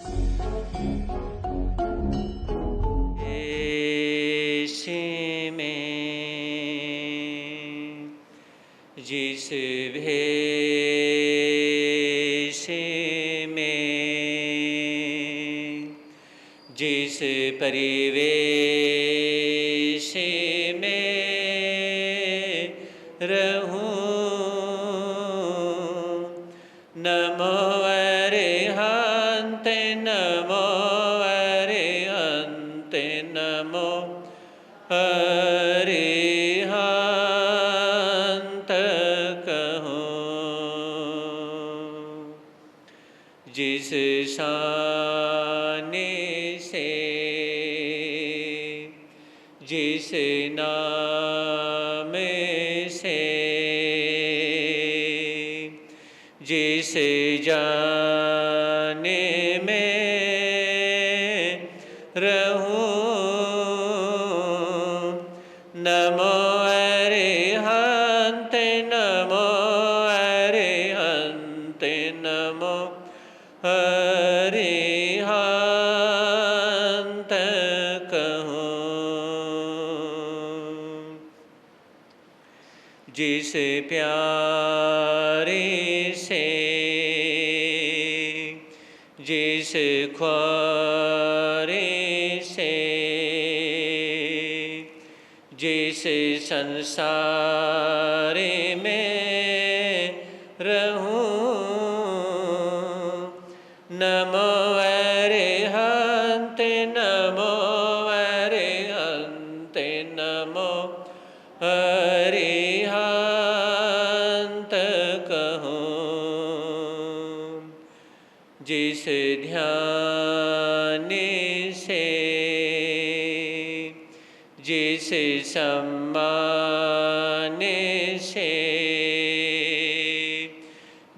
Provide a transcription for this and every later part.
ऐसे में जिस भेष में जिस परिवेश में रहूं, नमो अरिहंत नमो अरिहंत नमो अरिहंत कहूं। जिस शान से जिस नाम से जिस जान में रहूं, नमो अरिहंत नमो अरिहंत नमो अरिहंत कहूं। जिस प्यारे से जिस ख्वारे से जिस संसार में रहूं, नमो अरिहंत नमो अरिहंत नमो अरिहंत कहूं। जिस ध्यान से जिस सम्मान से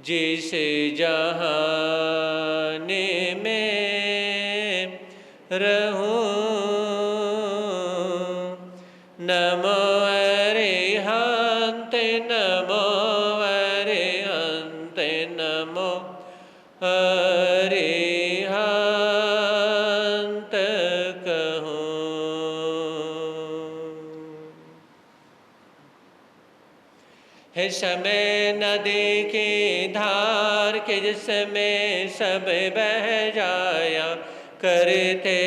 जिस जहान में रहूं, नमो अरिहंत नमो अरिहंत नमो अरिहंत कहूं। है समय नदी की धार के जिसमें सब बह जाया करते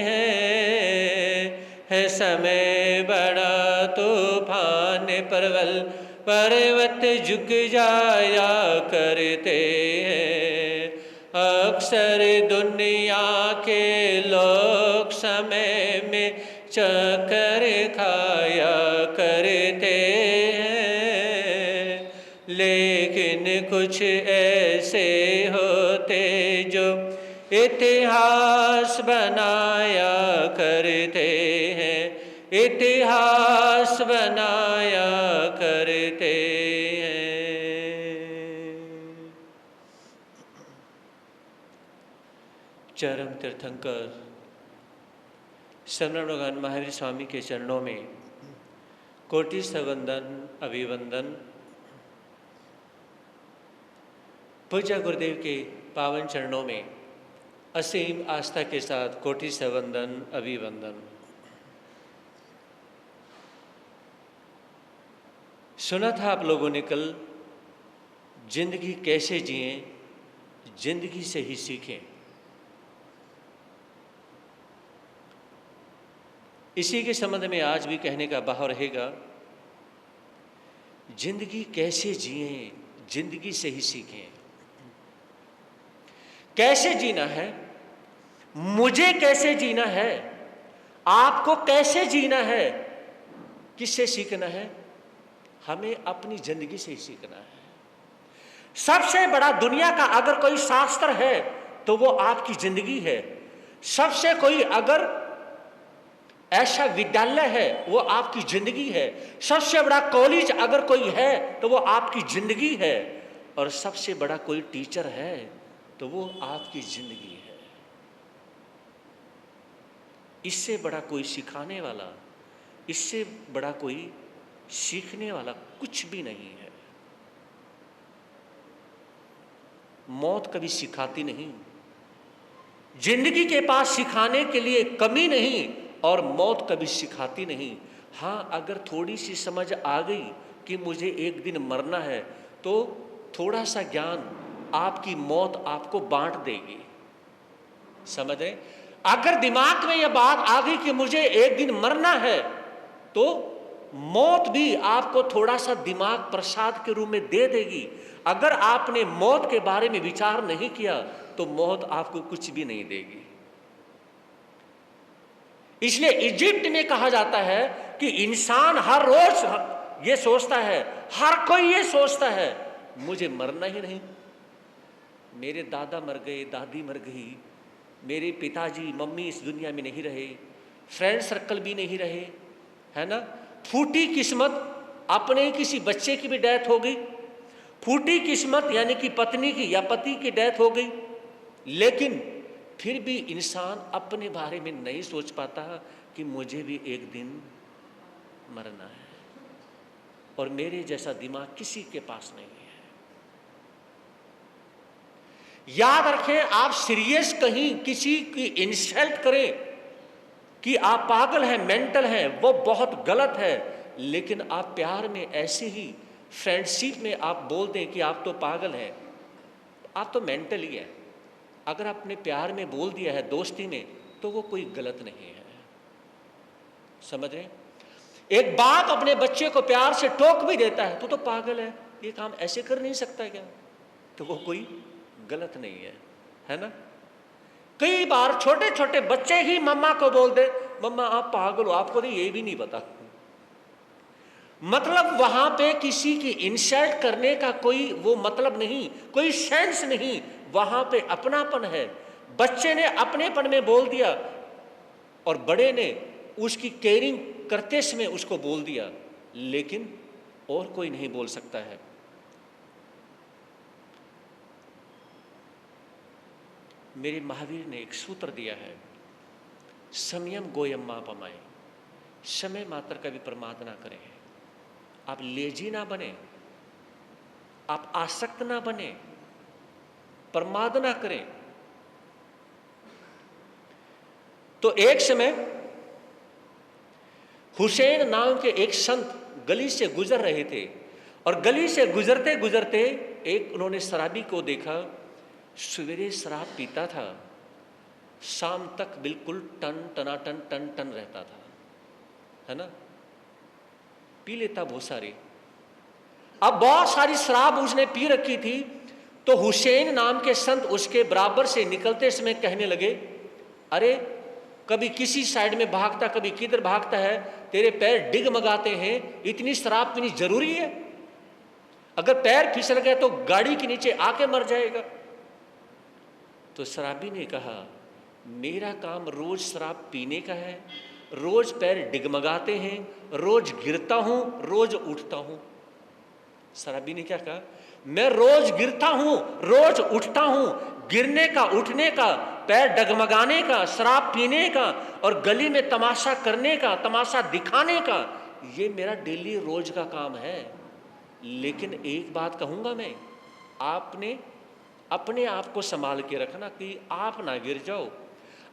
हैं। है समय बड़ा तूफान परवल पर्वत झुक जाया करते हैं। अक्सर दुनिया के लोग समय में चक्कर खाया करते हैं, लेकिन कुछ ऐसे होते जो इतिहास बनाया करते हैं, इतिहास बनाया करते हैं। चरम तीर्थंकर समरण भगवान महावीर स्वामी के चरणों में कोटि सवंदन अभिवंदन। पूज्य गुरुदेव के पावन चरणों में असीम आस्था के साथ कोटि सवंदन अभिवंदन। सुना था आप लोगों ने कल, जिंदगी कैसे जिएं, जिंदगी से ही सीखें। इसी के संबंध में आज भी कहने का भाव रहेगा, जिंदगी कैसे जिएं, जिंदगी से ही सीखें। कैसे जीना है, मुझे कैसे जीना है, आपको कैसे जीना है, किससे सीखना है? हमें अपनी जिंदगी से ही सीखना है। सबसे बड़ा दुनिया का अगर कोई शास्त्र है तो वो आपकी जिंदगी है। सबसे कोई अगर ऐसा विद्यालय है वो आपकी जिंदगी है। सबसे बड़ा कॉलेज अगर कोई है तो वो आपकी जिंदगी है। और सबसे बड़ा कोई टीचर है तो वो आपकी जिंदगी है। इससे बड़ा कोई सिखाने वाला, इससे बड़ा कोई सीखने वाला कुछ भी नहीं है। मौत कभी सिखाती नहीं, जिंदगी के पास सिखाने के लिए कमी नहीं और मौत कभी सिखाती नहीं। हाँ, अगर थोड़ी सी समझ आ गई कि मुझे एक दिन मरना है, तो थोड़ा सा ज्ञान आपकी मौत आपको बांट देगी। समझ रहे? अगर दिमाग में यह बात आ गई कि मुझे एक दिन मरना है, तो मौत भी आपको थोड़ा सा दिमाग प्रसाद के रूप में दे देगी। अगर आपने मौत के बारे में विचार नहीं किया तो मौत आपको कुछ भी नहीं देगी। इसलिए इजिप्ट में कहा जाता है कि इंसान हर रोज ये सोचता है, हर कोई ये सोचता है, मुझे मरना ही नहीं। मेरे दादा मर गए, दादी मर गई, मेरे पिताजी मम्मी इस दुनिया में नहीं रहे, फ्रेंड सर्कल भी नहीं रहे, है ना। फूटी किस्मत, अपने किसी बच्चे की भी डेथ हो गई, फूटी किस्मत यानी कि पत्नी की या पति की डेथ हो गई, लेकिन फिर भी इंसान अपने बारे में नहीं सोच पाता कि मुझे भी एक दिन मरना है, और मेरे जैसा दिमाग किसी के पास नहीं है। याद रखें, आप सीरियस कहीं किसी की इंसल्ट करें कि आप पागल हैं, मेंटल हैं, वो बहुत गलत है। लेकिन आप प्यार में ऐसे ही फ्रेंडशिप में आप बोल दें कि आप तो पागल हैं, आप तो मेंटल ही हैं। अगर आपने प्यार में बोल दिया है, दोस्ती में, तो वो कोई गलत नहीं है। समझ रहे? एक बाप अपने बच्चे को प्यार से टोक भी देता है, तो पागल है, ये काम ऐसे कर नहीं सकता क्या, तो वो कोई गलत नहीं है ना। कई बार छोटे छोटे बच्चे ही मम्मा को बोल दे, मम्मा आप पागल हो, आपको तो ये भी नहीं पता। मतलब वहां पे किसी की इंसल्ट करने का कोई वो मतलब नहीं, कोई सेंस नहीं, वहां पे अपनापन है। बच्चे ने अपनेपन में बोल दिया और बड़े ने उसकी केयरिंग करते समय उसको बोल दिया, लेकिन और कोई नहीं बोल सकता है। मेरे महावीर ने एक सूत्र दिया है, संयम गोयम्मा पमाए, समय मात्र का भी प्रमाद ना करें। आप लेजी ना बने, आप आसक्त ना बने, प्रमाद ना करें। तो एक समय हुसैन नाम के एक संत गली से गुजर रहे थे, और गली से गुजरते गुजरते एक उन्होंने शराबी को देखा। सवेरे शराब पीता था, शाम तक बिल्कुल टन टनाटन टन टन रहता था, है ना, पी लेता बहुत सारी। अब बहुत सारी शराब उसने पी रखी थी, तो हुसैन नाम के संत उसके बराबर से निकलते समय कहने लगे, अरे कभी किसी साइड में भागता, कभी किधर भागता है, तेरे पैर डिगमगाते हैं, इतनी शराब पीनी जरूरी है? अगर पैर फिसल गए तो गाड़ी के नीचे आके मर जाएगा। तो शराबी ने कहा, मेरा काम रोज शराब पीने का है, रोज पैर डिगमगाते हैं, रोज गिरता हूं, रोज उठता हूं। शराबी ने क्या कहा, मैं रोज गिरता हूं, रोज उठता हूं, गिरने का, उठने का, पैर डगमगाने का, शराब पीने का और गली में तमाशा करने का, तमाशा दिखाने का, ये मेरा डेली रोज का काम है। लेकिन एक बात कहूंगा मैं, आपने अपने आप को संभाल के रखना कि आप ना गिर जाओ।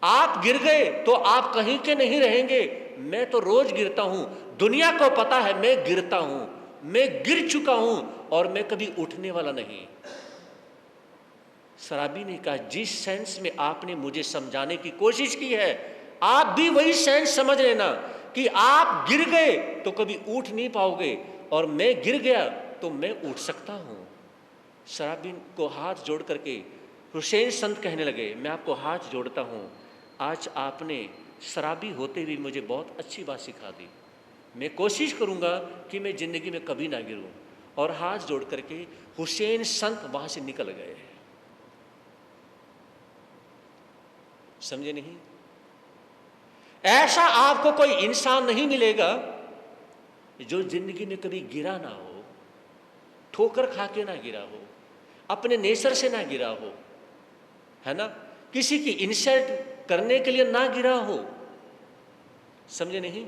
आप गिर गए तो आप कहीं के नहीं रहेंगे। मैं तो रोज गिरता हूं, दुनिया को पता है मैं गिरता हूं, मैं गिर चुका हूं और मैं कभी उठने वाला नहीं। शराबी ने कहा, जिस सेंस में आपने मुझे समझाने की कोशिश की है, आप भी वही सेंस समझ लेना कि आप गिर गए तो कभी उठ नहीं पाओगे, और मैं गिर गया तो मैं उठ सकता हूं। शराबी को हाथ जोड़ करके हुसैन संत कहने लगे, मैं आपको हाथ जोड़ता हूं, आज आपने शराबी होते हुए मुझे बहुत अच्छी बात सिखा दी। मैं कोशिश करूंगा कि मैं जिंदगी में कभी ना गिरूं। और हाथ जोड़ करके हुसैन संत वहां से निकल गए। समझे नहीं? ऐसा आपको कोई इंसान नहीं मिलेगा जो जिंदगी में कभी गिरा ना हो, ठोकर खा के ना गिरा हो, अपने नेचर से ना गिरा हो, है ना, किसी की इंसल्ट करने के लिए ना गिरा हो। समझे नहीं?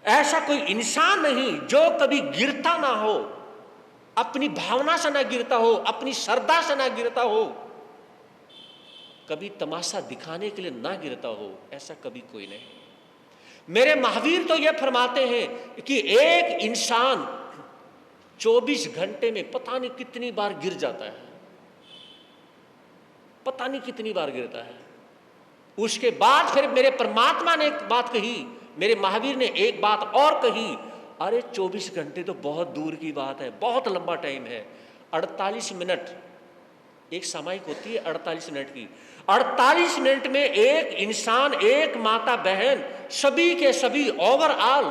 ऐसा कोई इंसान नहीं जो कभी गिरता ना हो, अपनी भावना से ना गिरता हो, अपनी श्रद्धा से ना गिरता हो। कभी तमाशा दिखाने के लिए ना गिरता हो, ऐसा कभी कोई नहीं। मेरे महावीर तो यह फरमाते हैं कि एक इंसान 24 घंटे में पता नहीं कितनी बार गिर जाता है, पता नहीं कितनी बार गिरता है। उसके बाद फिर मेरे परमात्मा ने एक बात कही, मेरे महावीर ने एक बात और कही, अरे 24 घंटे तो बहुत दूर की बात है, बहुत लंबा टाइम है। 48 मिनट एक सामयिक होती है 48 मिनट की। 48 मिनट में एक इंसान, एक माता बहन, सभी के सभी ओवरऑल,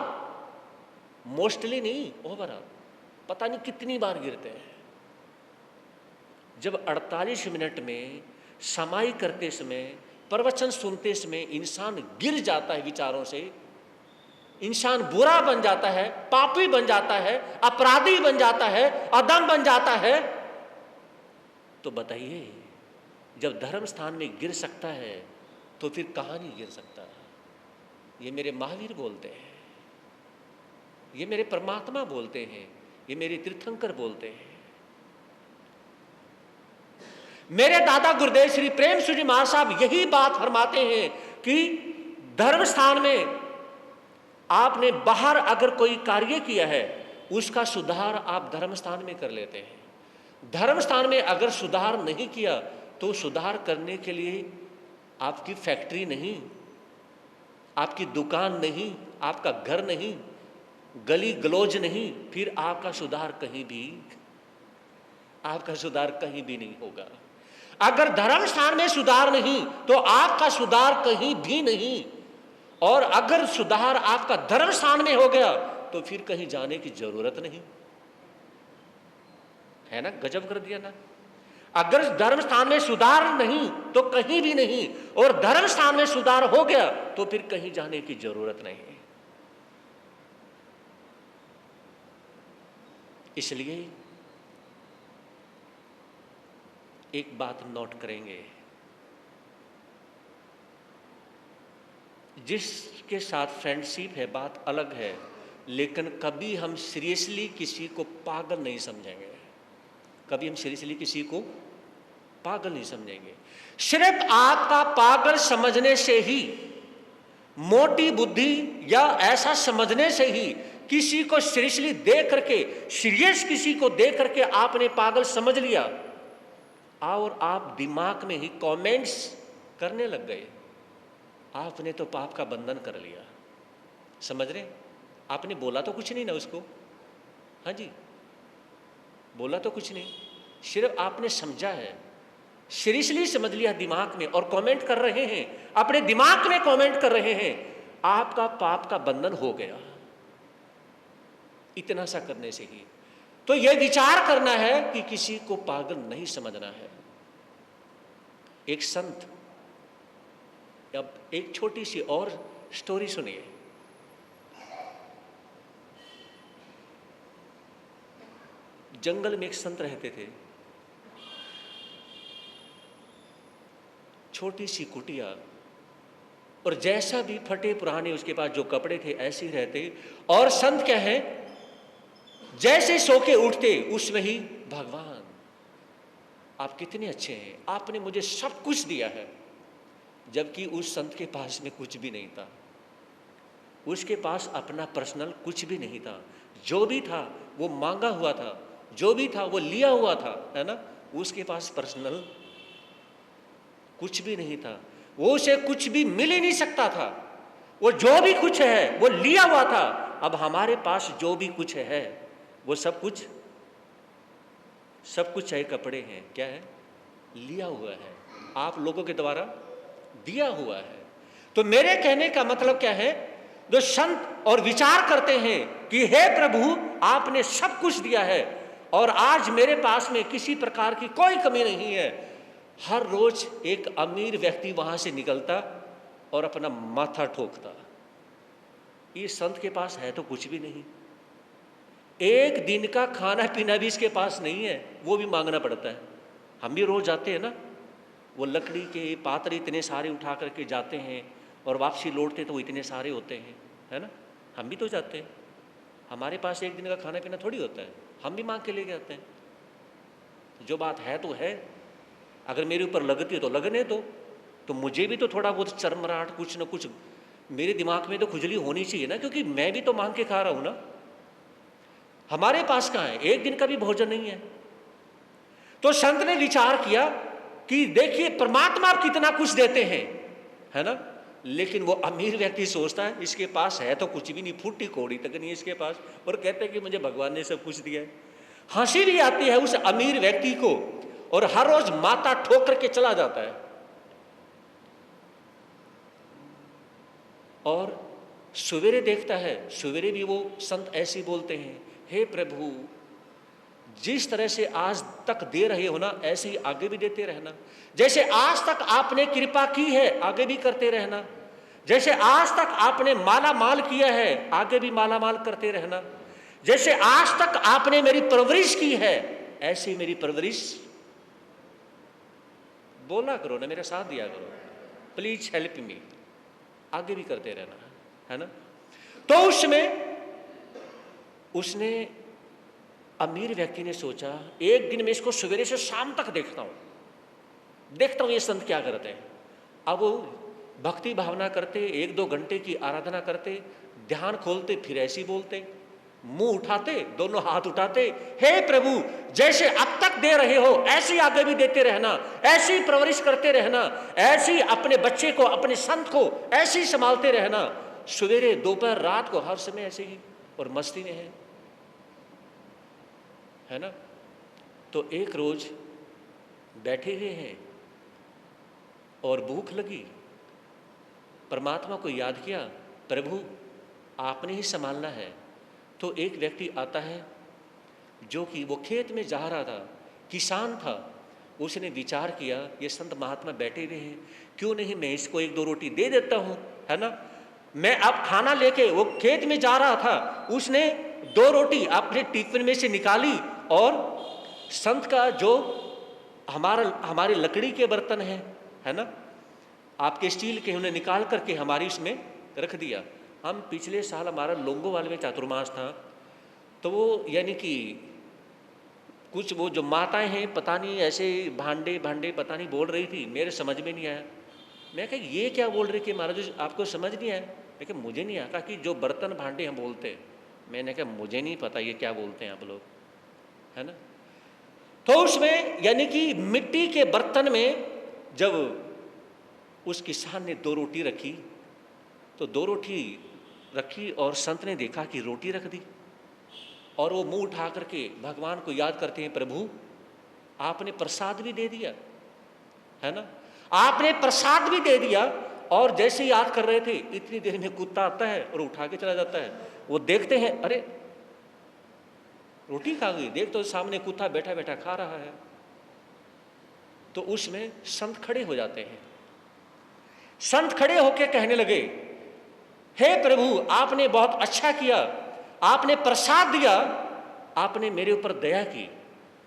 मोस्टली नहीं ओवरऑल, पता नहीं कितनी बार गिरते हैं। जब 48 मिनट में समाई करते समय, प्रवचन सुनते समय इंसान गिर जाता है विचारों से, इंसान बुरा बन जाता है, पापी बन जाता है, अपराधी बन जाता है, अधम बन जाता है, तो बताइए जब धर्म स्थान में गिर सकता है तो फिर कहां नहीं गिर सकता। ये मेरे महावीर बोलते हैं, ये मेरे परमात्मा बोलते हैं, ये मेरे तीर्थंकर बोलते हैं। मेरे दादा गुरुदेव श्री प्रेम सुजी महाराज साहब यही बात फरमाते हैं कि धर्म स्थान में आपने बाहर अगर कोई कार्य किया है, उसका सुधार आप धर्म स्थान में कर लेते हैं। धर्म स्थान में अगर सुधार नहीं किया तो सुधार करने के लिए आपकी फैक्ट्री नहीं, आपकी दुकान नहीं, आपका घर नहीं, गली गलोज नहीं, फिर आपका सुधार कहीं भी नहीं होगा। अगर धर्म स्थान में सुधार नहीं तो आपका सुधार कहीं भी नहीं, और अगर सुधार आपका धर्म स्थान में हो गया तो फिर कहीं जाने की जरूरत नहीं है ना। गजब कर दिया ना। अगर धर्म स्थान में सुधार नहीं तो कहीं भी नहीं, और धर्म स्थान में सुधार हो गया तो फिर कहीं जाने की जरूरत नहीं। इसलिए एक बात नोट करेंगे, जिसके साथ फ्रेंडशिप है बात अलग है, लेकिन कभी हम सीरियसली किसी को पागल नहीं समझेंगे, कभी हम सीरियसली किसी को पागल नहीं समझेंगे। सिर्फ आपका पागल समझने से ही, मोटी बुद्धि या ऐसा समझने से ही किसी को सीरियसली देख करके, सीरियस किसी को देख करके आपने पागल समझ लिया और आप दिमाग में ही कमेंट्स करने लग गए, आपने तो पाप का बंधन कर लिया। समझ रहे? आपने बोला तो कुछ नहीं ना उसको, हाँ जी, बोला तो कुछ नहीं, सिर्फ आपने समझा है, सीरियसली समझ लिया दिमाग में, और कमेंट कर रहे हैं, अपने दिमाग में कमेंट कर रहे हैं, आपका पाप का बंधन हो गया। इतना सा करने से ही तो यह विचार करना है कि किसी को पागल नहीं समझना है। एक संत, अब एक छोटी सी और स्टोरी सुनिए। जंगल में एक संत रहते थे, छोटी सी कुटिया, और जैसा भी फटे पुराने उसके पास जो कपड़े थे ऐसे ही रहते, और संत क्या है, जैसे सो के उठते उसमें ही भगवान आप कितने अच्छे हैं, आपने मुझे सब कुछ दिया है। जबकि उस संत के पास में कुछ भी नहीं था, उसके पास अपना पर्सनल कुछ भी नहीं था, जो भी था वो मांगा हुआ था, जो भी था वो लिया हुआ था, है ना। उसके पास पर्सनल कुछ भी नहीं था, वो उसे कुछ भी मिल ही नहीं सकता था, वो जो भी कुछ है वो लिया हुआ था। अब हमारे पास जो भी कुछ है वो सब कुछ चाहे कपड़े हैं, क्या है, लिया हुआ है, आप लोगों के द्वारा दिया हुआ है। तो मेरे कहने का मतलब क्या है, जो संत और विचार करते हैं कि हे प्रभु आपने सब कुछ दिया है और आज मेरे पास में किसी प्रकार की कोई कमी नहीं है, हर रोज एक अमीर व्यक्ति वहां से निकलता और अपना माथा ठोकता, ये संत के पास है तो कुछ भी नहीं, एक दिन का खाना पीना भी इसके पास नहीं है, वो भी मांगना पड़ता है। हम भी रोज जाते हैं ना, वो लकड़ी के पात्र इतने सारे उठा करके जाते हैं और वापसी लौटते तो वो इतने सारे होते हैं, है ना। हम भी तो जाते हैं, हमारे पास एक दिन का खाना पीना थोड़ी होता है, हम भी मांग के लेके आते हैं। जो बात है तो है, अगर मेरे ऊपर लगती है तो लगने दो, तो मुझे भी तो थोड़ा बहुत चरमराहट, कुछ ना कुछ मेरे दिमाग में तो खुजली होनी चाहिए ना, क्योंकि मैं भी तो मांग के खा रहा हूं ना। हमारे पास कहाँ है, एक दिन का भी भोजन नहीं है। तो संत ने विचार किया कि देखिए परमात्मा आप कितना कुछ देते हैं, है ना, लेकिन वो अमीर व्यक्ति सोचता है इसके पास है तो कुछ भी नहीं, फूटी कौड़ी तक नहीं है इसके पास, और कहते हैं कि मुझे भगवान ने सब कुछ दिया है। हंसी भी आती है उस अमीर व्यक्ति को, और हर रोज माथा ठोक करके चला जाता है। और सवेरे देखता है, सवेरे भी वो संत ऐसे ही बोलते हैं, हे प्रभु जिस तरह से आज तक दे रहे हो ना, ऐसे ही आगे भी देते रहना। जैसे आज तक आपने कृपा की है आगे भी करते रहना। जैसे आज तक आपने माला माल किया है आगे भी माला माल करते रहना। जैसे आज तक आपने मेरी परवरिश की है ऐसी मेरी परवरिश बोला करो ना, मेरा साथ दिया करो, प्लीज हेल्प मी, आगे भी करते रहना, है ना। तो उसने अमीर व्यक्ति ने सोचा एक दिन मैं इसको सवेरे से शाम तक देखता हूं ये संत क्या करते हैं। अब वो भक्ति भावना करते, 1-2 घंटे की आराधना करते, ध्यान खोलते, फिर ऐसी बोलते, मुंह उठाते, दोनों हाथ उठाते, हे प्रभु जैसे अब तक दे रहे हो ऐसी आगे भी देते रहना, ऐसी परवरिश करते रहना, ऐसी अपने बच्चे को, अपने संत को ऐसी संभालते रहना, सवेरे दोपहर रात को हर समय ऐसे ही, और मस्ती में है ना। तो एक रोज बैठे हुए हैं और भूख लगी, परमात्मा को याद किया, प्रभु आपने ही संभालना है। तो एक व्यक्ति आता है जो कि वो खेत में जा रहा था, किसान था, उसने विचार किया ये संत महात्मा बैठे हुए हैं, क्यों नहीं मैं इसको 1-2 रोटी दे देता हूँ, है ना। मैं अब खाना लेके वो खेत में जा रहा था, उसने 2 रोटी अपने टिफिन में से निकाली और संत का जो हमारे लकड़ी के बर्तन है ना, आपके स्टील के, उन्हें निकाल करके हमारी उसमें रख दिया। हम पिछले साल हमारा लोंगोवाल में चातुर्मास था, तो वो यानी कि कुछ वो जो माताएं हैं पता नहीं ऐसे भांडे पता नहीं बोल रही थी, मेरे समझ में नहीं आया। मैं कहा ये क्या बोल रही कि महाराज जी आपको समझ नहीं आया? लेकिन मुझे नहीं आया कि जो बर्तन भांडे हम बोलते हैं, मैंने कहा मुझे नहीं पता ये क्या बोलते हैं आप लोग, है ना। तो उसमें यानी कि मिट्टी के बर्तन में जब उस किसान ने 2 रोटी रखी, तो 2 रोटी रखी और संत ने देखा कि रोटी रख दी, और वो मुंह उठा करके भगवान को याद करते हैं, प्रभु आपने प्रसाद भी दे दिया, है ना, आपने प्रसाद भी दे दिया। और जैसे याद कर रहे थे इतनी देर में कुत्ता आता है और उठा के चला जाता है। वो देखते हैं अरे रोटी खा गई, देख तो सामने कुत्ता बैठा बैठा खा रहा है। तो उसमें संत खड़े हो जाते हैं। संत खड़े होकर कहने लगे, हे प्रभु आपने बहुत अच्छा किया, आपने प्रसाद दिया, आपने मेरे ऊपर दया की,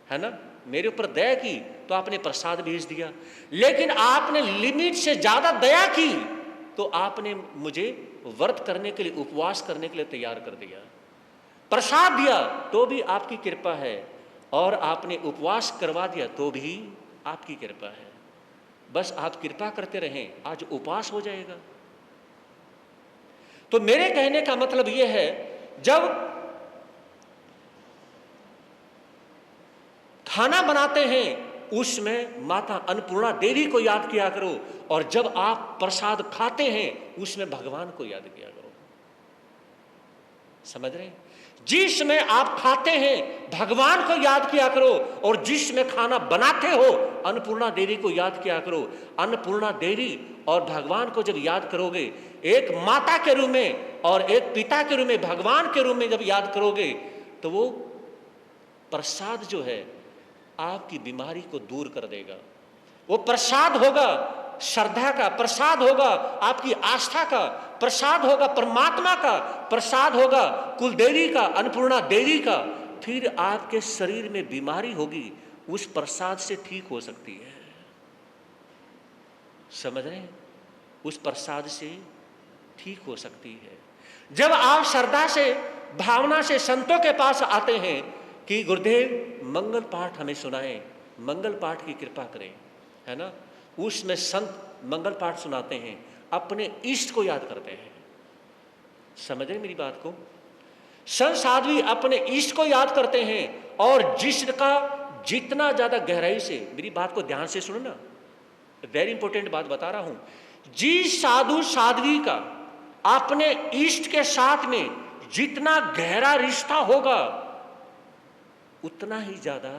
है ना, मेरे ऊपर दया की तो आपने प्रसाद भेज दिया। लेकिन आपने लिमिट से ज्यादा दया की तो आपने मुझे व्रत करने के लिए, उपवास करने के लिए तैयार कर दिया। प्रसाद दिया तो भी आपकी कृपा है, और आपने उपवास करवा दिया तो भी आपकी कृपा है। बस आप कृपा करते रहें, आज उपवास हो जाएगा। तो मेरे कहने का मतलब यह है, जब खाना बनाते हैं उसमें माता अन्नपूर्णा देवी को याद किया करो, और जब आप प्रसाद खाते हैं उसमें भगवान को याद किया करो। समझ रहे हैं? जिसमें आप खाते हैं भगवान को याद किया करो, और जिसमें खाना बनाते हो अन्नपूर्णा देवी को याद किया करो। अन्नपूर्णा देवी और भगवान को जब याद करोगे, एक माता के रूप में और एक पिता के रूप में, भगवान के रूप में जब याद करोगे, तो वो प्रसाद जो है आपकी बीमारी को दूर कर देगा। वो प्रसाद होगा श्रद्धा का, प्रसाद होगा आपकी आस्था का, प्रसाद होगा परमात्मा का, प्रसाद होगा कुल देवी का, अन्नपूर्णा देवी का। फिर आपके शरीर में बीमारी होगी उस प्रसाद से ठीक हो सकती है। समझ रहे हैं? उस प्रसाद से ठीक हो सकती है। जब आप श्रद्धा से, भावना से संतों के पास आते हैं कि गुरुदेव मंगल पाठ हमें सुनाएं, मंगल पाठ की कृपा करें, है ना, उसमें संत मंगल पाठ सुनाते हैं, अपने इष्ट को याद करते हैं। समझ रहे मेरी बात को? संत साध्वी अपने इष्ट को याद करते हैं, और जिसका जितना ज्यादा गहराई से, मेरी बात को ध्यान से सुनो ना, वेरी इंपॉर्टेंट बात बता रहा हूं, जिस साधु साध्वी का अपने इष्ट के साथ में जितना गहरा रिश्ता होगा, उतना ही ज्यादा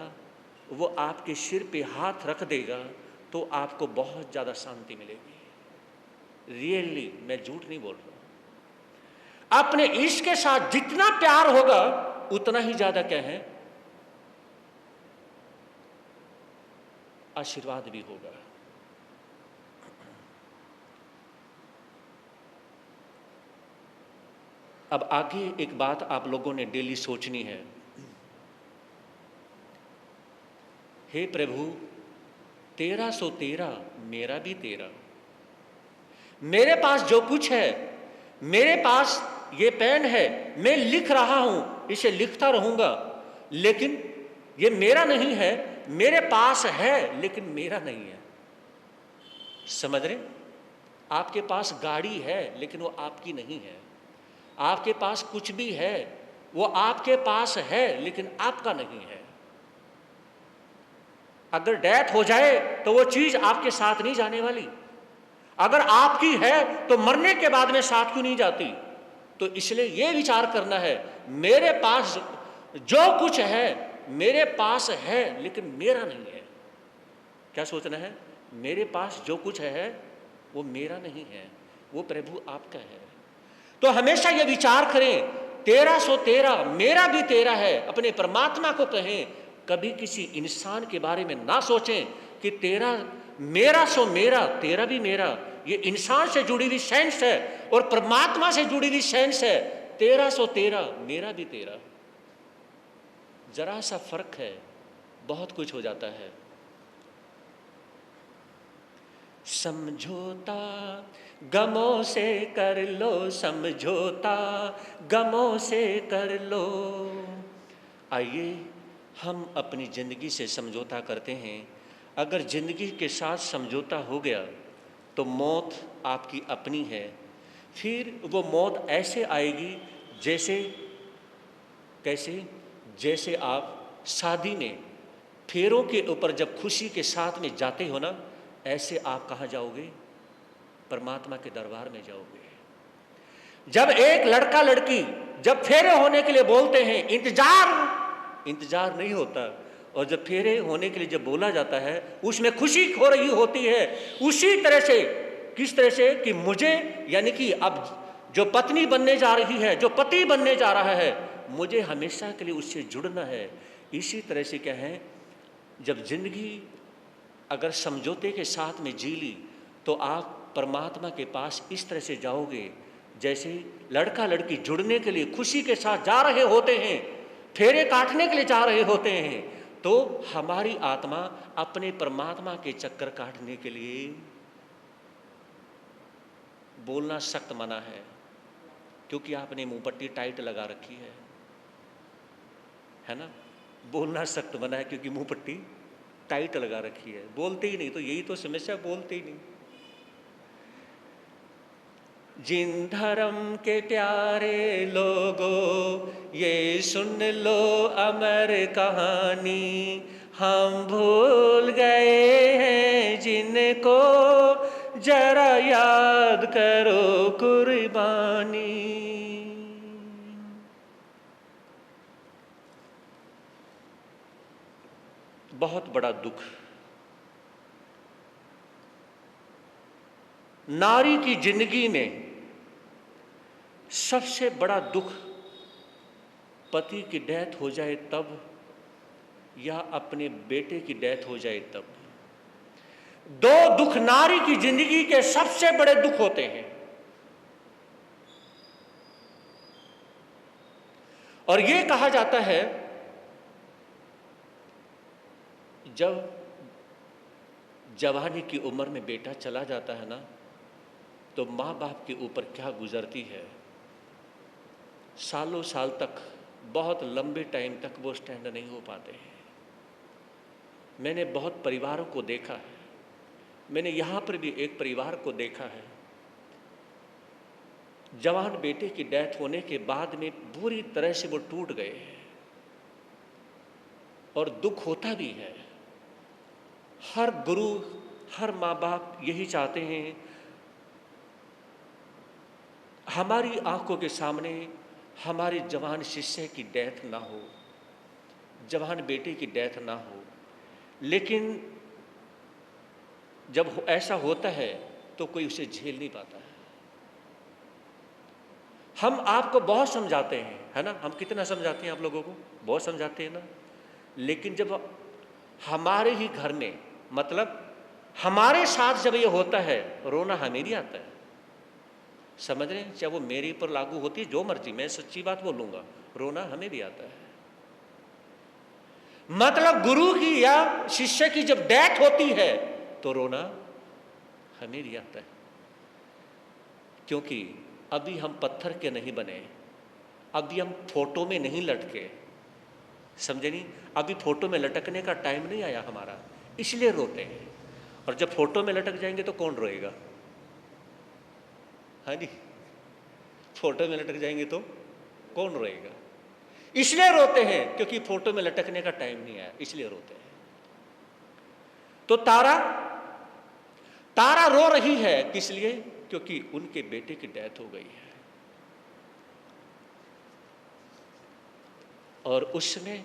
वो आपके सिर पे हाथ रख देगा तो आपको बहुत ज्यादा शांति मिलेगी। रियली, मैं झूठ नहीं बोल रहा। अपने इष्ट के साथ जितना प्यार होगा, उतना ही ज्यादा क्या है, आशीर्वाद भी होगा। अब आगे एक बात आप लोगों ने डेली सोचनी है। हे प्रभु, तेरा सो तेरा, मेरा भी तेरा। मेरे पास जो कुछ है, मेरे पास ये पेन है, मैं लिख रहा हूं, इसे लिखता रहूंगा, लेकिन ये मेरा नहीं है। मेरे पास है लेकिन मेरा नहीं है। समझ रहे? आपके पास गाड़ी है लेकिन वो आपकी नहीं है। आपके पास कुछ भी है, वो आपके पास है लेकिन आपका नहीं है। अगर डेथ हो जाए तो वो चीज आपके साथ नहीं जाने वाली। अगर आपकी है तो मरने के बाद में साथ क्यों नहीं जाती? तो इसलिए ये विचार करना है, मेरे पास जो कुछ है मेरे पास है लेकिन मेरा नहीं है। क्या सोचना है? मेरे पास जो कुछ है वो मेरा नहीं है, वो प्रभु आपका है। तो हमेशा ये विचार करें, तेरा सो तेरा, मेरा भी तेरा है। अपने परमात्मा को कहें, कभी किसी इंसान के बारे में ना सोचें कि तेरा, मेरा सो मेरा, तेरा भी मेरा। ये इंसान से जुड़ी हुई सेंस है और परमात्मा से जुड़ी हुई सेंस है। तेरा सो तेरा, मेरा भी तेरा। जरा सा फर्क है, बहुत कुछ हो जाता है। समझौता गमों से कर लो, समझौता गमों से कर लो। आइए हम अपनी जिंदगी से समझौता करते हैं। अगर जिंदगी के साथ समझौता हो गया तो मौत आपकी अपनी है। फिर वो मौत ऐसे आएगी जैसे, कैसे? जैसे आप शादी में फेरों के ऊपर जब खुशी के साथ में जाते हो ना, ऐसे आप कहाँ जाओगे? परमात्मा के दरबार में जाओगे। जब एक लड़का लड़की जब फेरे होने के लिए बोलते हैं, इंतजार नहीं होता। और जब फेरे होने के लिए जब बोला जाता है, उसमें खुशी हो रही होती है। उसी तरह से, किस तरह से कि मुझे, यानी कि अब जो पत्नी बनने जा रही है, जो पति बनने जा रहा है, मुझे हमेशा के लिए उससे जुड़ना है। इसी तरह से क्या है, जब जिंदगी अगर समझौते के साथ में जी ली तो आप परमात्मा के पास इस तरह से जाओगे जैसे लड़का लड़की जुड़ने के लिए खुशी के साथ जा रहे होते हैं, फेरे काटने के लिए जा रहे होते हैं, तो हमारी आत्मा अपने परमात्मा के चक्कर काटने के लिए, बोलना सख्त मना है क्योंकि आपने मुंह पट्टी टाइट लगा रखी है ना? बोलना सख्त मना है क्योंकि मुंह पट्टी टाइट लगा रखी है, बोलते ही नहीं। तो यही तो समस्या, बोलते ही नहीं। जिन धर्म के प्यारे लोगों, ये सुन लो अमर कहानी, हम भूल गए हैं जिनको, जरा याद करो कुर्बानी। बहुत बड़ा दुख, नारी की जिंदगी में सबसे बड़ा दुख पति की डेथ हो जाए तब, या अपने बेटे की डेथ हो जाए तब। दो दुख नारी की जिंदगी के सबसे बड़े दुख होते हैं। और यह कहा जाता है, जब जवानी की उम्र में बेटा चला जाता है ना, तो माँ बाप के ऊपर क्या गुजरती है। सालों साल तक, बहुत लंबे टाइम तक वो स्टैंड नहीं हो पाते हैं। मैंने बहुत परिवारों को देखा है, मैंने यहां पर भी एक परिवार को देखा है, जवान बेटे की डेथ होने के बाद में बुरी तरह से वो टूट गए हैं और दुख होता भी है। हर गुरु, हर माँ बाप यही चाहते हैं हमारी आंखों के सामने हमारे जवान शिष्य की डेथ ना हो, जवान बेटे की डेथ ना हो। लेकिन जब ऐसा होता है तो कोई उसे झेल नहीं पाता है। हम आपको बहुत समझाते हैं, है ना, हम कितना समझाते हैं आप लोगों को, बहुत समझाते हैं ना, लेकिन जब हमारे ही घर में, मतलब हमारे साथ जब ये होता है, रोना हमें भी आता है। समझ रहे हैं? चाहे वो मेरे पर लागू होती है जो मर्जी, मैं सच्ची बात बोलूंगा, रोना हमें भी आता है। मतलब गुरु की या शिष्य की जब डेथ होती है तो रोना हमें भी आता है, क्योंकि अभी हम पत्थर के नहीं बने, अभी हम फोटो में नहीं लटके, समझे नहीं, अभी फोटो में लटकने का टाइम नहीं आया हमारा, इसलिए रोते हैं। और जब फोटो में लटक जाएंगे तो कौन रोएगा? हाँ जी, फोटो में लटक जाएंगे तो कौन रोएगा? इसलिए रोते हैं क्योंकि फोटो में लटकने का टाइम नहीं आया, इसलिए रोते हैं। तो तारा रो रही है किस लिए? क्योंकि उनके बेटे की डेथ हो गई है। और उसमें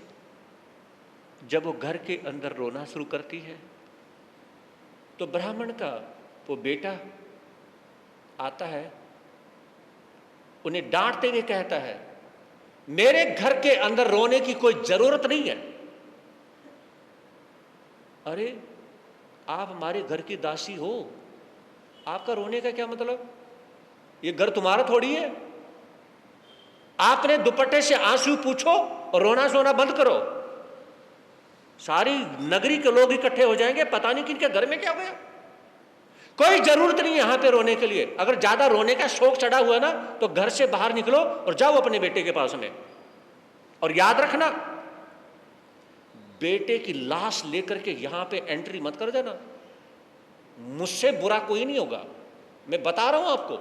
जब वो घर के अंदर रोना शुरू करती है तो ब्राह्मण का वो बेटा आता है, उन्हें डांटते हुए कहता है, मेरे घर के अंदर रोने की कोई जरूरत नहीं है। अरे आप हमारे घर की दासी हो, आपका रोने का क्या मतलब? ये घर तुम्हारा थोड़ी है। आपने दुपट्टे से आंसू पूछो और रोना सोना बंद करो, सारी नगरी के लोग इकट्ठे हो जाएंगे, पता नहीं किनके घर में क्या हो गया। कोई जरूरत नहीं यहां पे रोने के लिए। अगर ज्यादा रोने का शौक चढ़ा हुआ ना तो घर से बाहर निकलो और जाओ अपने बेटे के पास में। और याद रखना, बेटे की लाश लेकर के यहां पे एंट्री मत कर देना, मुझसे बुरा कोई नहीं होगा, मैं बता रहा हूं आपको।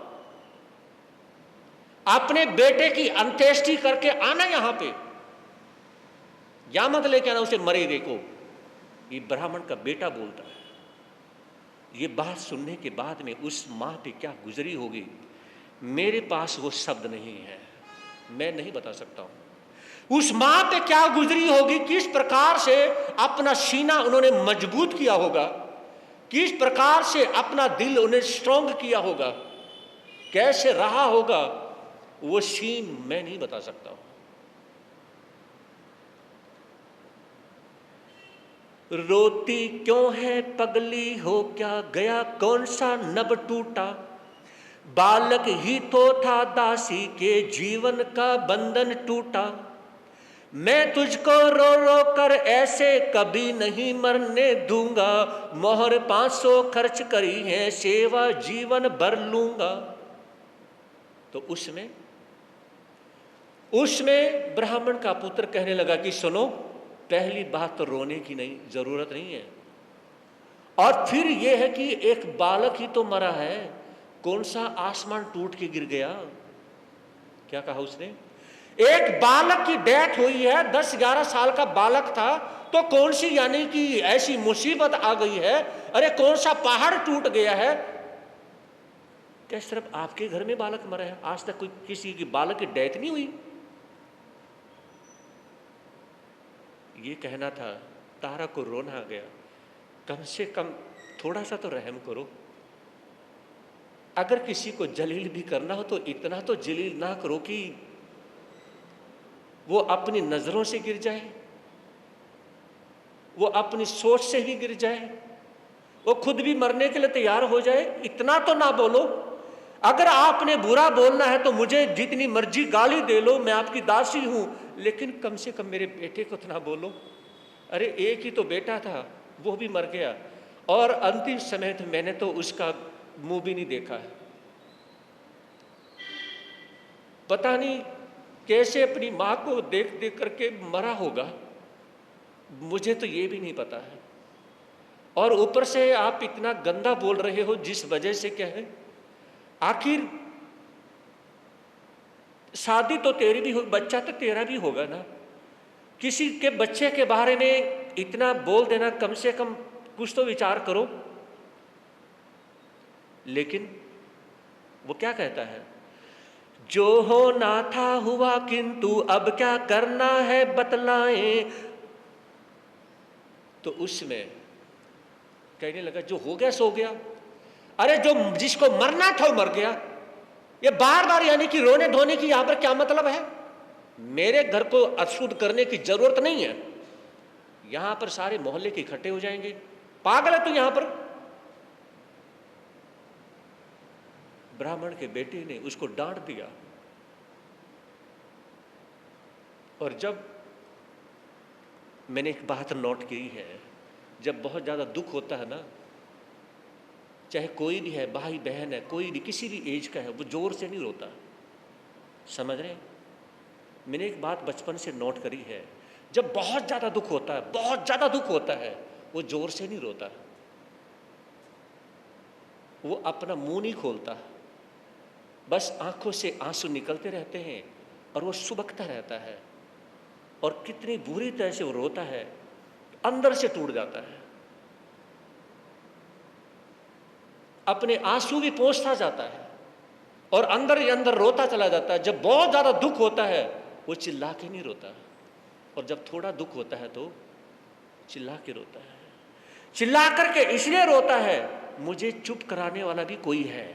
अपने बेटे की अंत्येष्टि करके आना यहां पे, या मत लेके आना उसे मरे हुए को। ये ब्राह्मण का बेटा बोलता है। ये बात सुनने के बाद में उस मां पे क्या गुजरी होगी, मेरे पास वो शब्द नहीं है, मैं नहीं बता सकता हूं। उस मां पे क्या गुजरी होगी, किस प्रकार से अपना सीना उन्होंने मजबूत किया होगा, किस प्रकार से अपना दिल उन्हें स्ट्रांग किया होगा, कैसे रहा होगा, वो सीन मैं नहीं बता सकता हूं। रोती क्यों है पगली हो क्या गया, कौन सा नभ टूटा, बालक ही तो था दासी के जीवन का बंधन टूटा। मैं तुझको रो रो कर ऐसे कभी नहीं मरने दूंगा, मोहर 500 खर्च करी है सेवा जीवन भर लूंगा। तो उसमें ब्राह्मण का पुत्र कहने लगा कि सुनो, पहली बात तो रोने की नहीं जरूरत नहीं है, और फिर यह है कि एक बालक ही तो मरा है, कौन सा आसमान टूट के गिर गया। क्या कहा उसने? एक बालक की डेथ हुई है, 10-11 साल का बालक था, तो कौन सी यानी कि ऐसी मुसीबत आ गई है, अरे कौन सा पहाड़ टूट गया है। क्या सिर्फ आपके घर में बालक मरा है? आज तक कोई किसी की बालक की डेथ नहीं हुई? ये कहना था, तारा को रोना आ गया, कम से कम थोड़ा सा तो रहम करो। अगर किसी को जलील भी करना हो तो इतना तो जलील ना करो कि वो अपनी नजरों से गिर जाए, वो अपनी सोच से भी गिर जाए, वो खुद भी मरने के लिए तैयार हो जाए, इतना तो ना बोलो। अगर आपने बुरा बोलना है तो मुझे जितनी मर्जी गाली दे लो, मैं आपकी दासी हूं, लेकिन कम से कम मेरे बेटे को तो ना बोलो। अरे एक ही तो बेटा था, वो भी मर गया, और अंतिम समय तो मैंने तो उसका मुंह भी नहीं देखा है। पता नहीं कैसे अपनी मां को देख देख करके मरा होगा, मुझे तो ये भी नहीं पता है। और ऊपर से आप इतना गंदा बोल रहे हो, जिस वजह से क्या है, आखिर शादी तो तेरी भी हो, बच्चा तो तेरा भी होगा ना। किसी के बच्चे के बारे में इतना बोल देना, कम से कम कुछ तो विचार करो। लेकिन वो क्या कहता है, जो होना था हुआ, किंतु अब क्या करना है बतलाएं। तो उसमें कहने लगा, जो हो गया सो गया। अरे जो जिसको मरना था वो मर गया। ये बार बार यानी कि रोने धोने की यहां पर क्या मतलब है? मेरे घर को अशुद्ध करने की जरूरत नहीं है। यहां पर सारे मोहल्ले के इकट्ठे हो जाएंगे। पागल है तू यहां पर। ब्राह्मण के बेटे ने उसको डांट दिया। और जब मैंने एक बात नोट की है, जब बहुत ज्यादा दुख होता है ना, चाहे कोई भी है, भाई बहन है, कोई भी किसी भी एज का है, वो जोर से नहीं रोता। समझ रहे हैं? मैंने एक बात बचपन से नोट करी है, जब बहुत ज्यादा दुख होता है, बहुत ज्यादा दुख होता है, वो जोर से नहीं रोता, वो अपना मुंह नहीं खोलता, बस आंखों से आंसू निकलते रहते हैं और वो सुबकता रहता है। और कितनी बुरी तरह से वो रोता है, अंदर से टूट जाता है, अपने आंसू भी पोंछता जाता है और अंदर ही अंदर रोता चला जाता है। जब बहुत ज्यादा दुख होता है, वो चिल्ला के नहीं रोता, और जब थोड़ा दुख होता है तो चिल्ला के रोता है। चिल्ला करके इसलिए रोता है, मुझे चुप कराने वाला भी कोई है।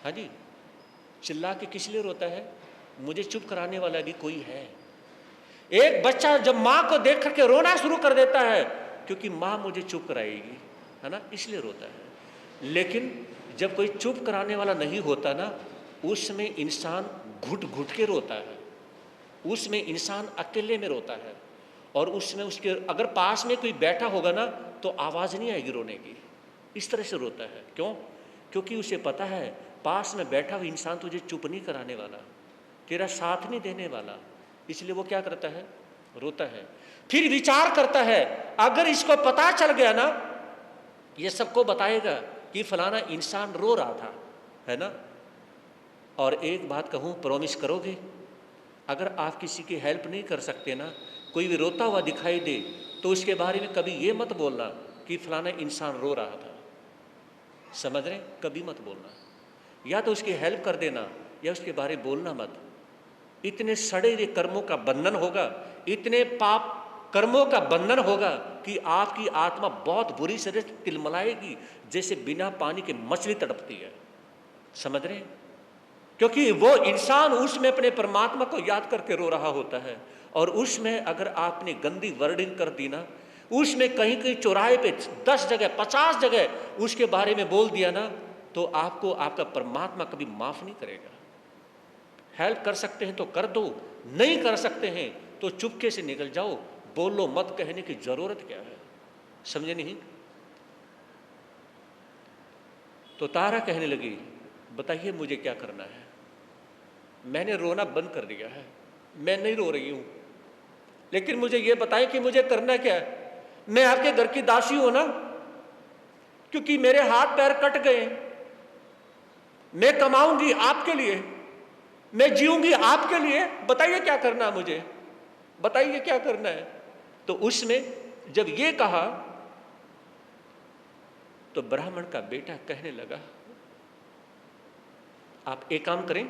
हाँ जी, चिल्ला के किस लिए रोता है? मुझे चुप कराने वाला भी कोई है। एक बच्चा जब माँ को देख करके रोना शुरू कर देता है, क्योंकि माँ मुझे चुप कराएगी, है ना, इसलिए रोता है। लेकिन जब कोई चुप कराने वाला नहीं होता ना, उसमें इंसान घुट घुट के रोता है, उसमें इंसान अकेले में रोता है, और उसमें उसके अगर पास में कोई बैठा होगा ना तो आवाज नहीं आएगी रोने की। इस तरह से रोता है। क्यों? क्योंकि उसे पता है पास में बैठा हुआ इंसान तुझे चुप नहीं कराने वाला, तेरा साथ नहीं देने वाला, इसलिए वो क्या करता है? रोता है। फिर विचार करता है, अगर इसको पता चल गया ना, ये सबको बताएगा कि फलाना इंसान रो रहा था, है ना। और एक बात कहूं, प्रॉमिस करोगे, अगर आप किसी की हेल्प नहीं कर सकते ना, कोई भी रोता हुआ दिखाई दे तो उसके बारे में कभी ये मत बोलना कि फलाना इंसान रो रहा था। समझ रहे? कभी मत बोलना। या तो उसकी हेल्प कर देना या उसके बारे में बोलना मत। इतने सड़े हुए कर्मों का बंधन होगा, इतने पाप कर्मों का बंधन होगा कि आपकी आत्मा बहुत बुरी तरह से तिलमलाएगी, जैसे बिना पानी के मछली तड़पती है। समझ रहे? क्योंकि वो इंसान उसमें अपने परमात्मा को याद करके रो रहा होता है, और उसमें अगर आपने गंदी वर्डिंग कर दी ना, उसमें कहीं कहीं चौराहे पे 10 जगह 50 जगह उसके बारे में बोल दिया ना, तो आपको आपका परमात्मा कभी माफ नहीं करेगा। हेल्प कर सकते हैं तो कर दो, नहीं कर सकते हैं तो चुपके से निकल जाओ, बोलो मत, कहने की जरूरत क्या है। समझे नहीं? तो तारा कहने लगी, बताइए मुझे क्या करना है। मैंने रोना बंद कर दिया है, मैं नहीं रो रही हूं, लेकिन मुझे यह बताएं कि मुझे करना क्या है। मैं आपके घर की दासी हूं ना, क्योंकि मेरे हाथ पैर कट गए, मैं कमाऊंगी आपके लिए, मैं जीऊंगी आपके लिए, बताइए क्या करना है मुझे, बताइए क्या करना है। तो उसमें जब ये कहा तो ब्राह्मण का बेटा कहने लगा, आप एक काम करें,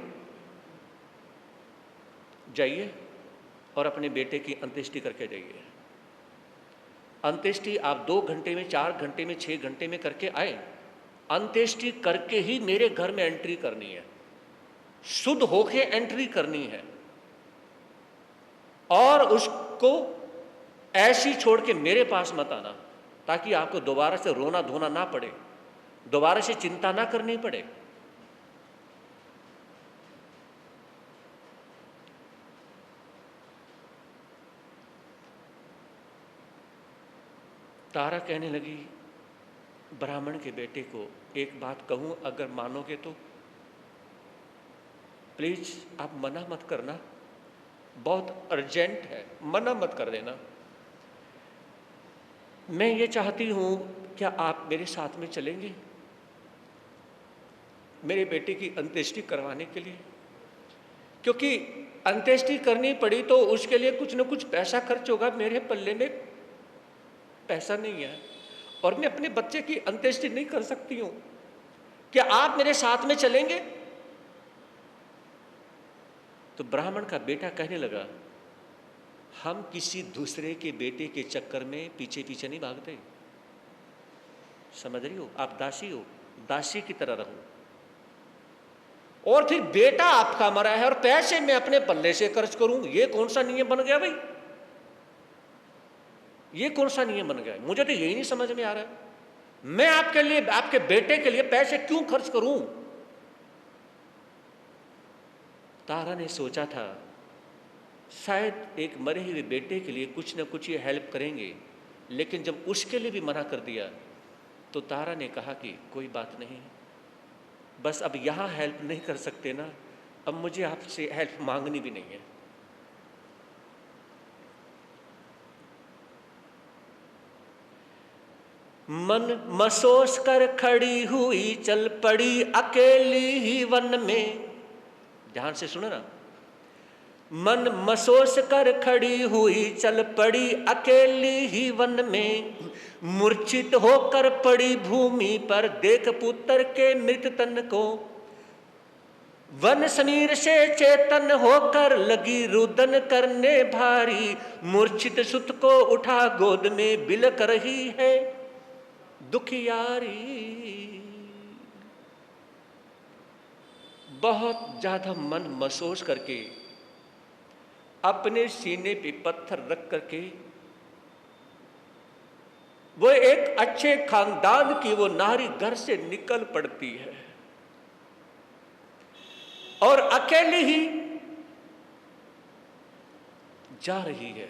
जाइए और अपने बेटे की अंत्येष्टि करके जाइए। अंत्येष्टि आप 2 घंटे में, 4 घंटे में, 6 घंटे में करके आए। अंत्येष्टि करके ही मेरे घर में एंट्री करनी है, शुद्ध होके एंट्री करनी है, और उसको ऐसी छोड़ के मेरे पास मत आना, ताकि आपको दोबारा से रोना धोना ना पड़े, दोबारा से चिंता ना करनी पड़े। तारा कहने लगी ब्राह्मण के बेटे को, एक बात कहूं, अगर मानोगे तो प्लीज आप मना मत करना, बहुत अर्जेंट है, मना मत कर देना। मैं ये चाहती हूँ, क्या आप मेरे साथ में चलेंगे मेरे बेटे की अंत्येष्टि करवाने के लिए? क्योंकि अंत्येष्टि करनी पड़ी तो उसके लिए कुछ न कुछ पैसा खर्च होगा। मेरे पल्ले में पैसा नहीं है और मैं अपने बच्चे की अंत्येष्टि नहीं कर सकती हूँ। क्या आप मेरे साथ में चलेंगे? तो ब्राह्मण का बेटा कहने लगा, हम किसी दूसरे के बेटे के चक्कर में पीछे पीछे नहीं भागते। समझ रही हो? आप दासी हो, दासी की तरह रहो। और फिर बेटा आपका मरा है और पैसे मैं अपने पल्ले से खर्च करूं, ये कौन सा नियम बन गया भाई? ये कौन सा नियम बन गया? मुझे तो यही नहीं समझ में आ रहा है। मैं आपके लिए, आपके बेटे के लिए पैसे क्यों खर्च करूं? तारा ने सोचा था शायद एक मरे हुए बेटे के लिए कुछ न कुछ ये हेल्प करेंगे, लेकिन जब उसके लिए भी मना कर दिया तो तारा ने कहा कि कोई बात नहीं, बस अब यहाँ हेल्प नहीं कर सकते ना, अब मुझे आपसे हेल्प मांगनी भी नहीं है। मन मसोस कर खड़ी हुई चल पड़ी अकेली ही वन में। ध्यान से सुनो ना। मन मसोस कर खड़ी हुई चल पड़ी अकेली ही वन में, मूर्छित होकर पड़ी भूमि पर देख पुत्र के मृत तन को। वन समीर से चेतन होकर लगी रुदन करने भारी, मूर्छित सुत को उठा गोद में बिलक रही है दुखियारी। बहुत ज्यादा मन महसूस करके अपने सीने पे पत्थर रख करके वो एक अच्छे खानदान की वो नारी घर से निकल पड़ती है और अकेली ही जा रही है।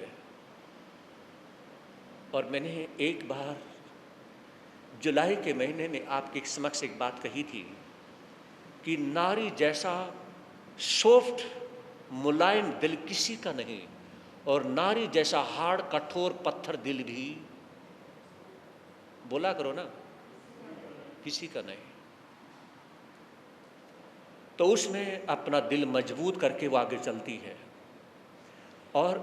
और मैंने एक बार जुलाई के महीने में आपके समक्ष एक बात कही थी कि नारी जैसा सॉफ्ट मुलायम दिल किसी का नहीं, और नारी जैसा हार्ड कठोर पत्थर दिल भी, बोला करो ना, किसी का नहीं। तो उसने अपना दिल मजबूत करके वो आगे चलती है और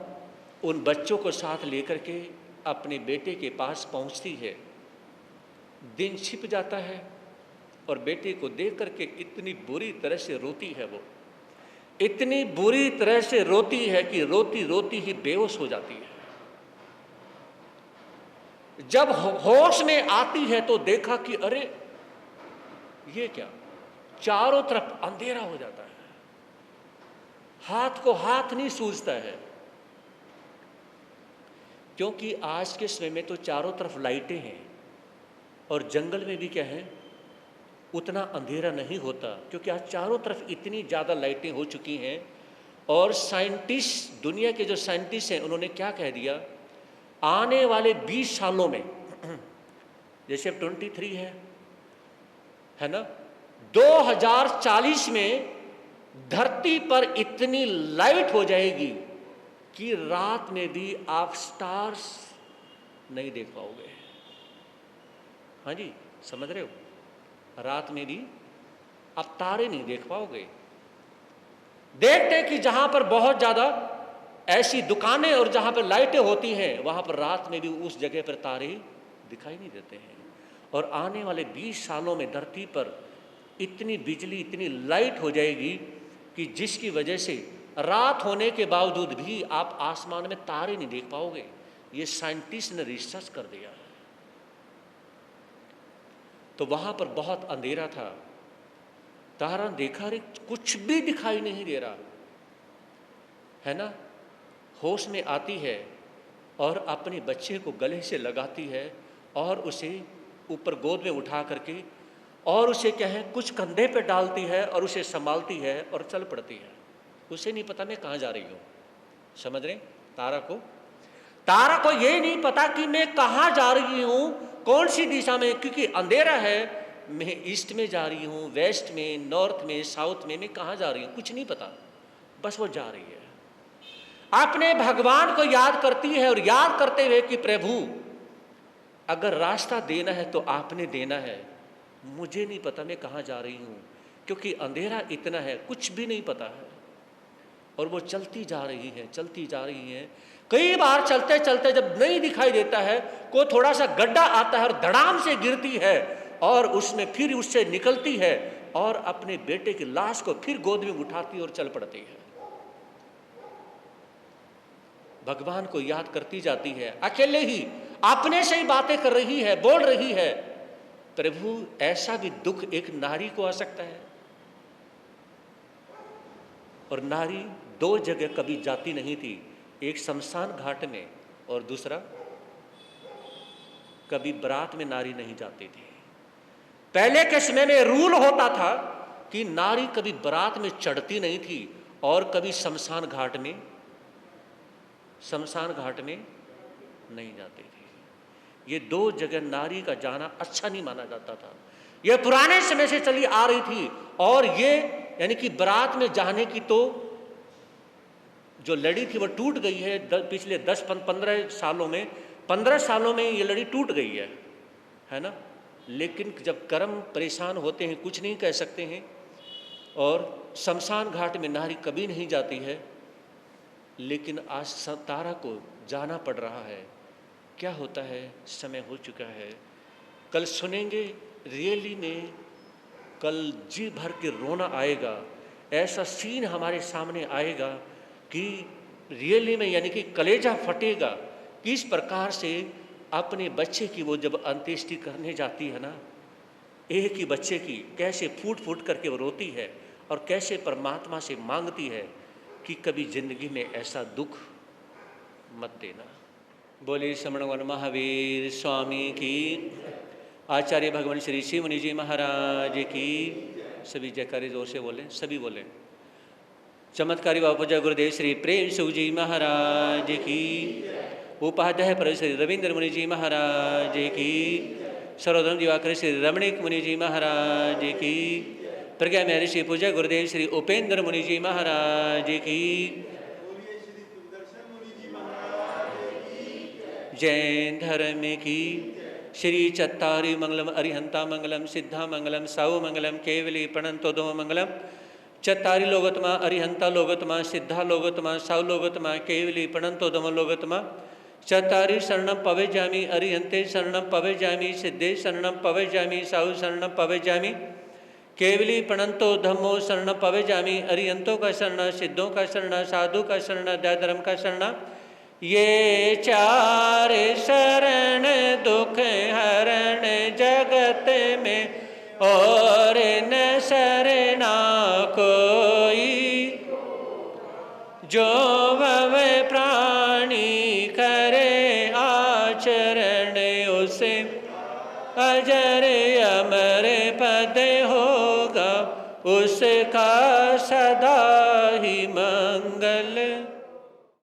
उन बच्चों को साथ लेकर के अपने बेटे के पास पहुंचती है। दिन छिप जाता है और बेटे को देख करके इतनी बुरी तरह से रोती है, वो इतनी बुरी तरह से रोती है कि रोती रोती ही बेहोश हो जाती है। जब होश में आती है तो देखा कि अरे ये क्या, चारों तरफ अंधेरा हो जाता है, हाथ को हाथ नहीं सूझता है। क्योंकि आज के समय में तो चारों तरफ लाइटें हैं और जंगल में भी क्या है, उतना अंधेरा नहीं होता, क्योंकि आज चारों तरफ इतनी ज़्यादा लाइटें हो चुकी हैं। और साइंटिस्ट, दुनिया के जो साइंटिस्ट हैं, उन्होंने क्या कह दिया, आने वाले 20 सालों में, जैसे अब 23 है ना, 2040 में धरती पर इतनी लाइट हो जाएगी कि रात में भी आप स्टार्स नहीं देख पाओगे। हाँ जी, समझ रहे हो? रात में भी आप तारे नहीं देख पाओगे। देखते कि जहां पर बहुत ज्यादा ऐसी दुकानें और जहां पर लाइटें होती हैं, वहां पर रात में भी उस जगह पर तारे दिखाई नहीं देते हैं। और आने वाले 20 सालों में धरती पर इतनी बिजली, इतनी लाइट हो जाएगी कि जिसकी वजह से रात होने के बावजूद भी आप आसमान में तारे नहीं देख पाओगे। ये साइंटिस्ट ने रिसर्च कर दिया है। तो वहां पर बहुत अंधेरा था, तारा देखा, रे कुछ भी दिखाई नहीं दे रहा है ना। होश में आती है और अपने बच्चे को गले से लगाती है और उसे ऊपर गोद में उठा करके और उसे क्या है, कुछ कंधे पे डालती है और उसे संभालती है और चल पड़ती है। उसे नहीं पता मैं कहाँ जा रही हूँ। समझ रहे? तारा को ये नहीं पता कि मैं कहाँ जा रही हूँ, कौन सी दिशा में, क्योंकि अंधेरा है। मैं ईस्ट में जा रही हूँ, वेस्ट में, नॉर्थ में, साउथ में, मैं कहाँ जा रही हूँ कुछ नहीं पता, बस वो जा रही है। अपने भगवान को याद करती है और याद करते हुए कि प्रभु अगर रास्ता देना है तो आपने देना है, मुझे नहीं पता मैं कहाँ जा रही हूँ, क्योंकि अंधेरा इतना है, कुछ भी नहीं पता है। और वो चलती जा रही है, चलती जा रही है। कई बार चलते चलते जब नहीं दिखाई देता है, कोई थोड़ा सा गड्ढा आता है और धड़ाम से गिरती है, और उसमें फिर उससे निकलती है और अपने बेटे की लाश को फिर गोद में उठाती और चल पड़ती है। भगवान को याद करती जाती है, अकेले ही अपने से ही बातें कर रही है, बोल रही है। प्रभु, ऐसा भी दुख एक नारी को आ सकता है। और नारी दो जगह कभी जाती नहीं थी, एक शमशान घाट में और दूसरा कभी बारात में नारी नहीं जाती थी। पहले के समय में रूल होता था कि नारी कभी बारात में चढ़ती नहीं थी और कभी शमशान घाट में नहीं जाती थी। ये दो जगह नारी का जाना अच्छा नहीं माना जाता था। यह पुराने समय से चली आ रही थी। और ये यानी कि बारात में जाने की तो जो लड़ी थी वो टूट गई है पिछले 10-15 सालों में। 15 सालों में ये लड़ी टूट गई है ना। लेकिन जब कर्म परेशान होते हैं, कुछ नहीं कह सकते हैं, और शमशान घाट में नारी कभी नहीं जाती है, लेकिन आज तारा को जाना पड़ रहा है। क्या होता है, समय हो चुका है। कल सुनेंगे रियली में, कल जी भर के रोना आएगा। ऐसा सीन हमारे सामने आएगा कि रियली में यानी कि कलेजा फटेगा। किस प्रकार से अपने बच्चे की वो जब अंत्येष्टि करने जाती है ना, एक ही बच्चे की, कैसे फूट फूट करके वो रोती है और कैसे परमात्मा से मांगती है कि कभी जिंदगी में ऐसा दुख मत देना। बोले श्रमण महावीर स्वामी की, आचार्य भगवान श्री शिव मुनि जी महाराज की। सभी जयकारे जोर से बोलें, सभी बोलें। चमत्कारी बाबा जय गुरुदेव श्री प्रेम शिव जी महाराज की। उपाध्याय पर श्री रविंद्र मुनि जी महाराज की। सर्वधर्म दिवाकर श्री रमणीक मुनि जी महाराज की। प्रज्ञा महर्षि पूज्य गुरुदेव श्री उपेंद्र मुनि जी महाराज की। जैन धर्म की। श्री चत्तारी मंगलम अरिहंता मंगलम सिद्धा मंगलम साऊ मंगलम केवली प्रणंतो दो मंगलम। चत्तारी लोगोत्मा अरिहंता लोगोत्मा सिद्धा लोगोत्मा साऊ लोगोत्मा केवली प्रणंतो दम लोगोत्मा। चत्तारी शरणम पवे जामी अरिहंते शरणम पवे जामी सिद्धे शरणम पवे जामी साऊ शरणम पवे जामी केवली प्रणंतो धम्मो शरण पवे जामी। अरिहंतों का शरण, सिद्धों का शरण, साधु का शरण, दया धर्म का शरण। ये चार शरण दुख हरण जगत में, और न शरणा कोई। जो भव प्राणी करे आचरण, उसे अजर अमर पद होगा, उसका सदा ही मंगल।